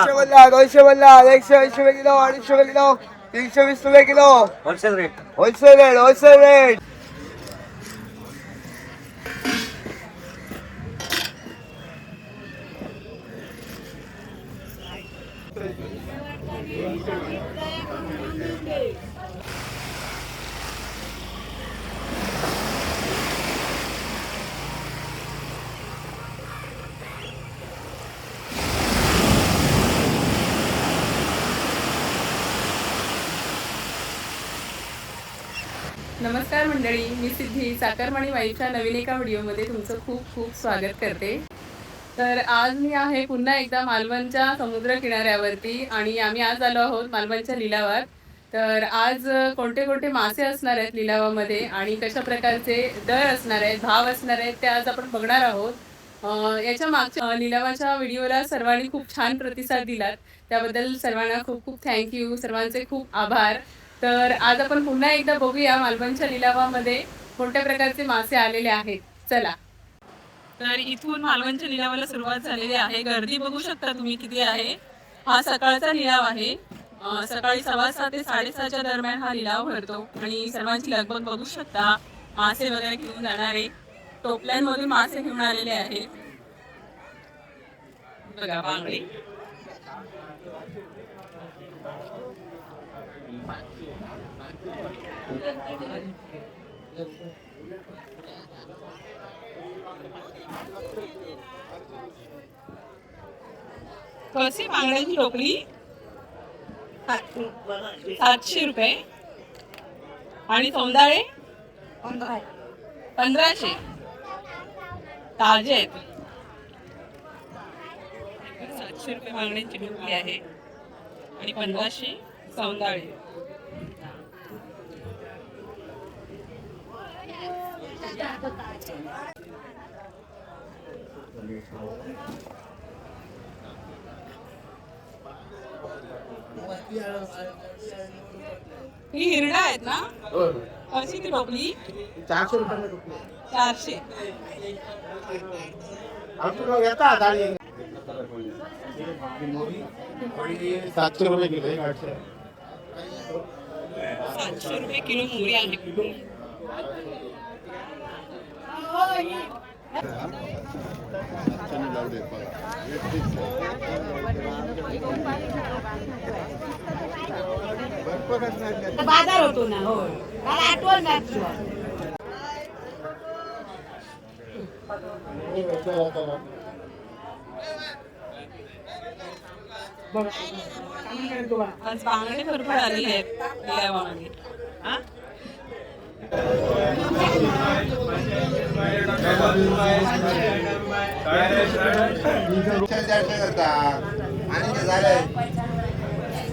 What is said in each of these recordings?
200 180 kilo 250 kilo 320 kilo wholesale rate नमस्कार मंडळी, मी सिद्धी साखरमणी वाईफच्या नवीन एका व्हिडिओमध्ये तुमचं खूप खूप स्वागत करते. तर आज मी आहे पुन्हा एकदा मालवणच्या समुद्र किनाऱ्यावरती आणि आम्ही आज आलो आहोत मालवणच्या लिलावात. तर आज कोणते कोणते मासे असणार आहेत लिलावामध्ये आणि कशा प्रकारचे दर असणार आहेत, भाव असणार आहेत ते आज आपण बघणार आहोत. याच्या मागच्या लिलावाच्या व्हिडिओला सर्वांनी खूप छान प्रतिसाद दिलात, त्याबद्दल सर्वांना खूप खूप थँक्यू, सर्वांचे खूप आभार. तर आज आपण पुन्हा एकदा बघूया मालवणच्या लिलावामध्ये कोणत्या प्रकारचे मासे आलेले आहेत. चला. तर इथून मालवणच्या लिलावाला सुरुवात झालेली आहे. गर्दी बघू शकता तुम्ही किती आहे. हा सकाळचा लिलाव आहे. सकाळी 6:15 ते 6:30च्या दरम्यान हा लिलाव भरतो आणि सर्वांची लगबग बघू शकता. मासे वगैरे घेऊन जाणारे टोपल्यांमधून मासे घेऊन आलेले आहेत. बघा बांगडे, कशी बांगड्याची टोपली 700 रुपये आणि सौंदाळे 1500. ताजे आहेत. 700 रुपये बांगड्यांची टोपली आहे आणि 1500 सौंदाळे. ही हिरडा आहेत ना? कशी ती टोपली? 400 रुपये टोपली 400. आपको येता दाली 700 रुपये किलो 700 रुपये किलो मोहरी आहे. बाजार होतो ना. हो, मला आठवण नाही. आज बांगडे भरपूर आलेले आहेत लिलावामध्ये.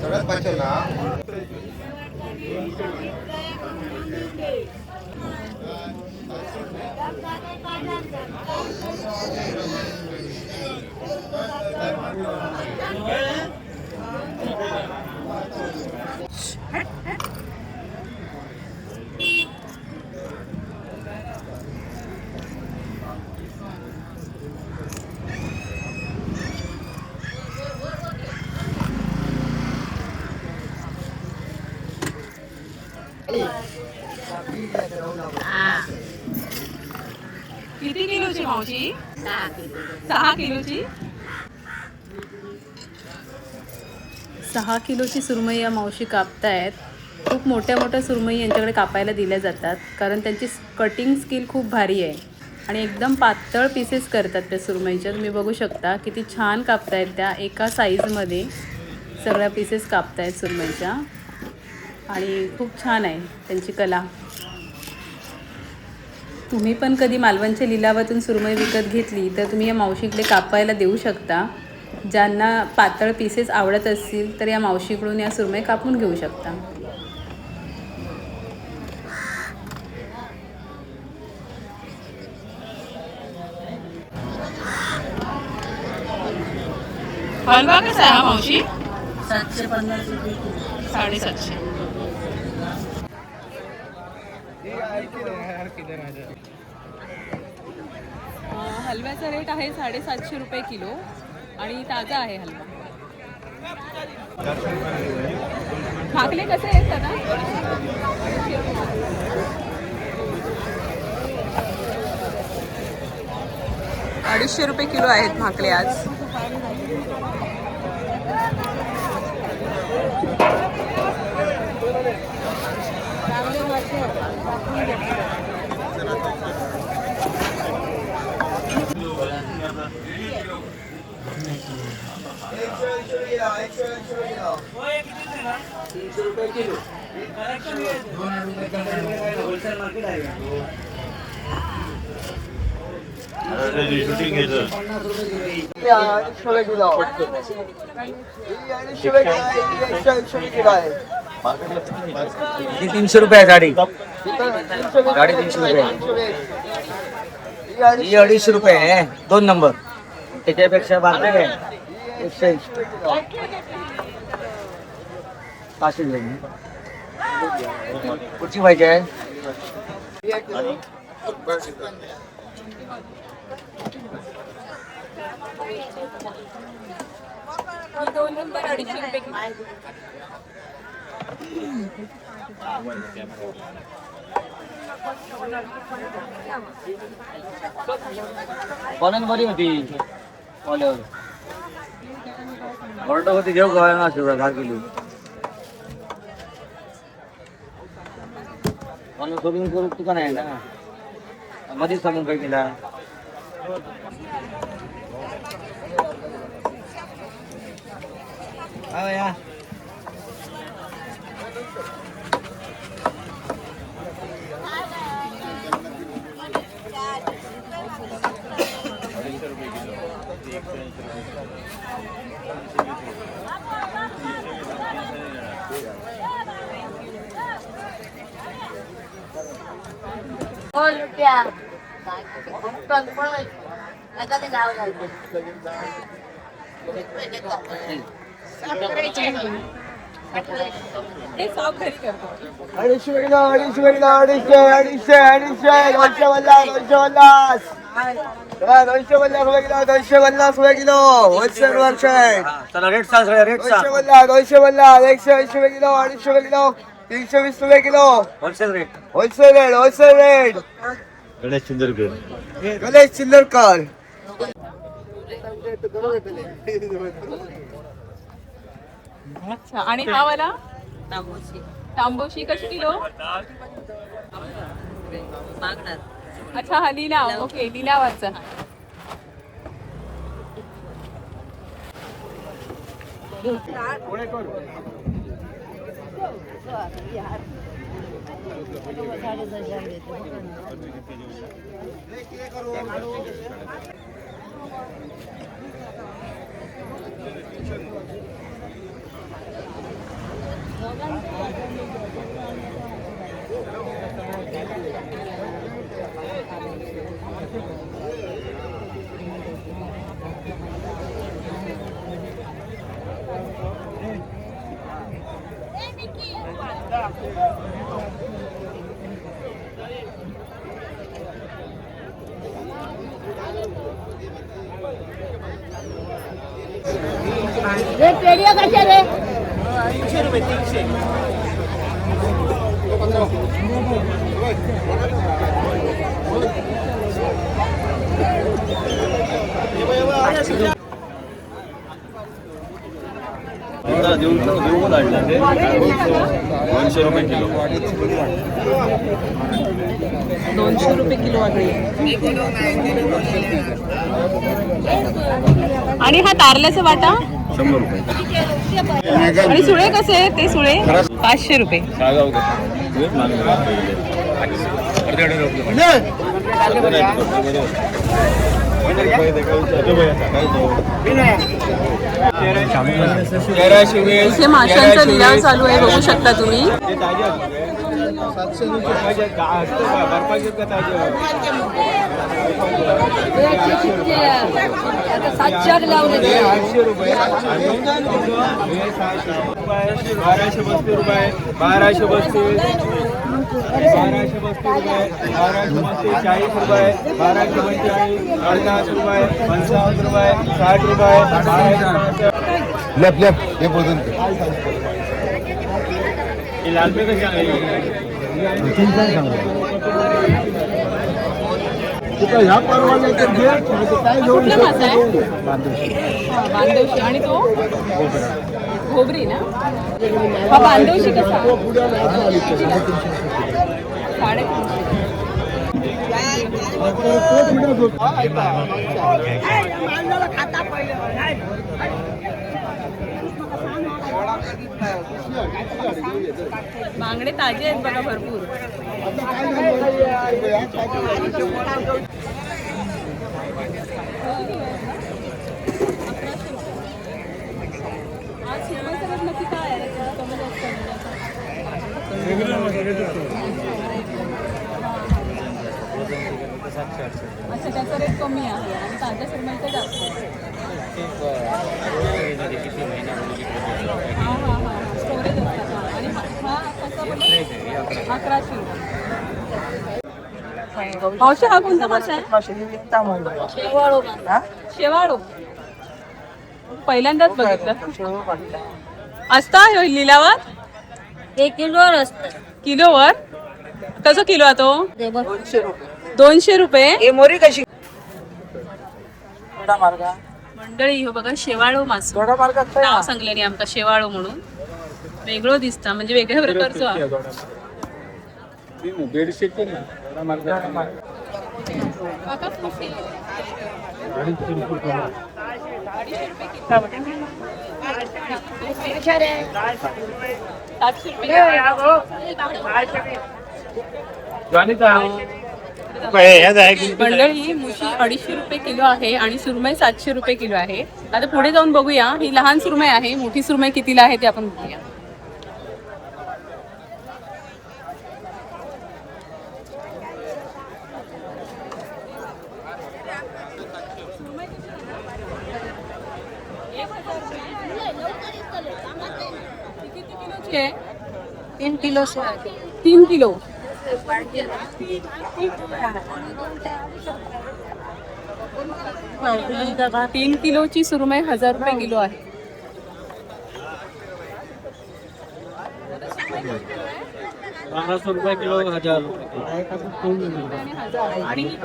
सगळ्यात पाहिजे ना. किती किलोची मावशी? 6 किलोची. 6 किलोची सुरमई या मावशी कापतायत. खूप मोठ्या मोठ्या सुरमई यांच्याकडे कापायला दिल्या जातात कारण त्यांची कटिंग स्किल खूप भारी आहे आणि एकदम पातळ पीसेस करतात त्या सुरमईच्या. तुम्ही बघू शकता किती छान कापतायत त्या. एका साईजमध्ये सगळ्या पीसेस कापतायत सुरमईच्या आणि खूप छान आहे त्यांची कला. तुम्ही पण कधी मालवणच्या लिलावातून सुरमई विकत घेतली तर तुम्ही या मावशीकडे कापायला देऊ शकता. ज्यांना पातळ पीसेस आवडत असतील तर या मावशीकडून या सुरमई कापून घेऊ शकता. हलवा कसा आहे हा मावशी? 750 रुपये. 750. हलव्याचा रेट आहे 750 रुपये किलो आणि ताजा आहे हलवा. भाकले कसे आहेत दादा? 250 रुपये किलो आहेत भाकले आज. ही 300 रुपये साडी. साडी 300 रुपये. ही 250 रुपये आहे 2 नंबर. त्याच्यापेक्षा बाकी आहे 180. कुठची पाहिजे आहे? कोणाला बरी होती ऑर्डर होती घेऊ का ना 10 किलो म्हणून सोडून करू तुका नाही ना मध्येच सांगून काय केला. या अडीचशे किलो 250 किलो होलसेल वर्षात. चला रेट सांग रेट सांग. 280 किलो 250 किलो 320 रुपये kilo wholesale rate. Wholesale rate. Ganesh Chindarkar. Ganesh Chindarkar. अच्छा आणि हा वाला तांबोशी कशी किलो? अच्छा हा लिलाव. ओके लिलावाचा. रे पेढिया कशा रे? 300 रुपये 300. देऊन 200 रुपये किलो. 200 रुपये किलो वाटली. आणि हा तारल्याचा वाटा 100 रुपये. आणि सुळे कसे आहेत ते सुळे? 500 रुपये. इथे माशांचा लिलाव चालू आहे बघू शकता तुम्ही. बाराशे 40 रुपये 1245 50 रुपये 55 रुपये 60 रुपये लेफ्ट लेफ्ट हे बोलून ही लाल पे कशी आहे? ह्या परवाने तर घे काय घेऊन कुठला मासा आहे? हा, बांधवशी. आणि तो घोबरी ना? हा बांधवशी कसा? 350. बांगडे ताजे आहेत बघा भरपूर. अच्छा, त्याचा रेट कमी आहे आणि ताज्या सुरमईचा जास्त आहे. हां हां हां, स्टोरेज असतात. हां, आणि हा कसा बोलला? 1100 रुपये. मावशी, हा कोणता मासा आहे? शेवाळो. पहिल्यांदाच बघितलं. असता लिलावात 1 किलोवर असतं. किलोवर? कसं किलो आहे तो? 200 रुपये. मोरी कशी मंडळी हो बघा, शेवाळो मासो. नाव सांगले नाही आमका शेवाळो म्हणून. वेगळं दिसता, म्हणजे वेगळ्या प्रकारचं आहे. 150 चे ना काका, खूप किलो. 700 रुपये. मंडळी, मुशी 250 रुपये किलो आहे आणि सुरमई 700 रुपये किलो आहे. आता पुढे जाऊन बघूया. ही लहान सुरमई आहे, मोठी सुरमई कितीला आहे ते आपण बघूया. किती किलोची आहे? 3 किलो 3 किलो. 3 किलोची सुरमई 1000 रुपये किलो आहे. 1200 रुपये किलो, 1000 आणि ही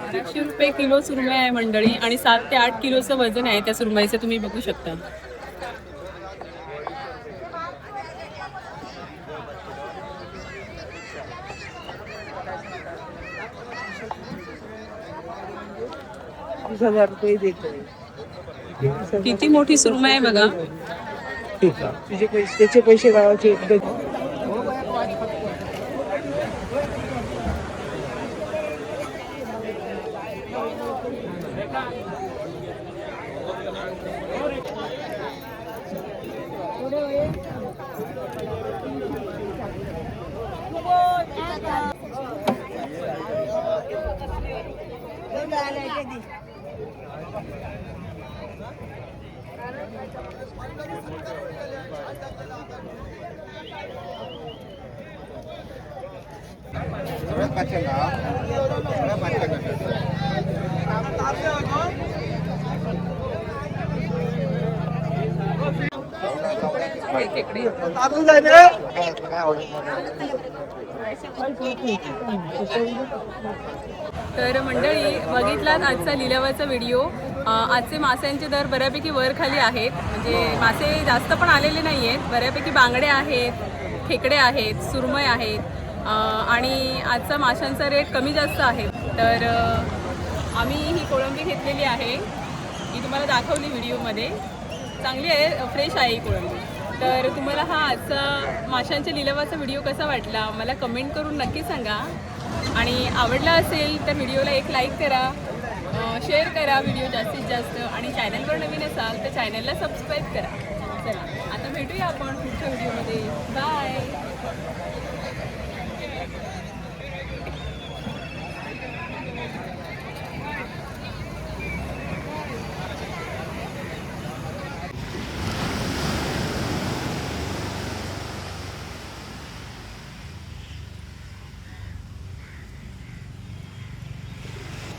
₹1200 रुपये किलो सुरमई आहे मंडळी. आणि 7 ते 8 किलोचं वजन आहे त्या सुरमईचं, तुम्ही बघू शकता. किती मोठी सुरमई आहे बघा. त्याचे पैसे गावाचे तर मंडळी, बघितलात आजचा लिलावाचा व्हिडिओ. आजचे माशांचे दर बऱ्यापैकी वर खाली आहेत. म्हणजे मासे जास्त पण आलेले नाही आहेत. बऱ्यापैकी बांगडे आहेत, खेकडे आहेत, सुरमई आहेत आणि आजचा माशांचा रेट कमी जास्त आहे. तर आम्ही ही कोळंबी घेतलेली आहे. ही तुम्हाला दाखवली व्हिडिओमध्ये. चांगली आहे, फ्रेश आहे ही कोळंबी. तर तुम्हाला हा आजचा माशांच्या लिलावाचा व्हिडिओ कसा वाटला मला कमेंट करून नक्की सांगा. आणि आवडला असेल तर व्हिडिओला एक लाईक करा, शेअर करा व्हिडिओ जास्तीत जास्त. आणि चॅनलवर नवीन असाल तर चॅनलला सबस्क्राईब करा. चला, आता भेटूया आपण पुढच्या व्हिडिओमध्ये. बाय.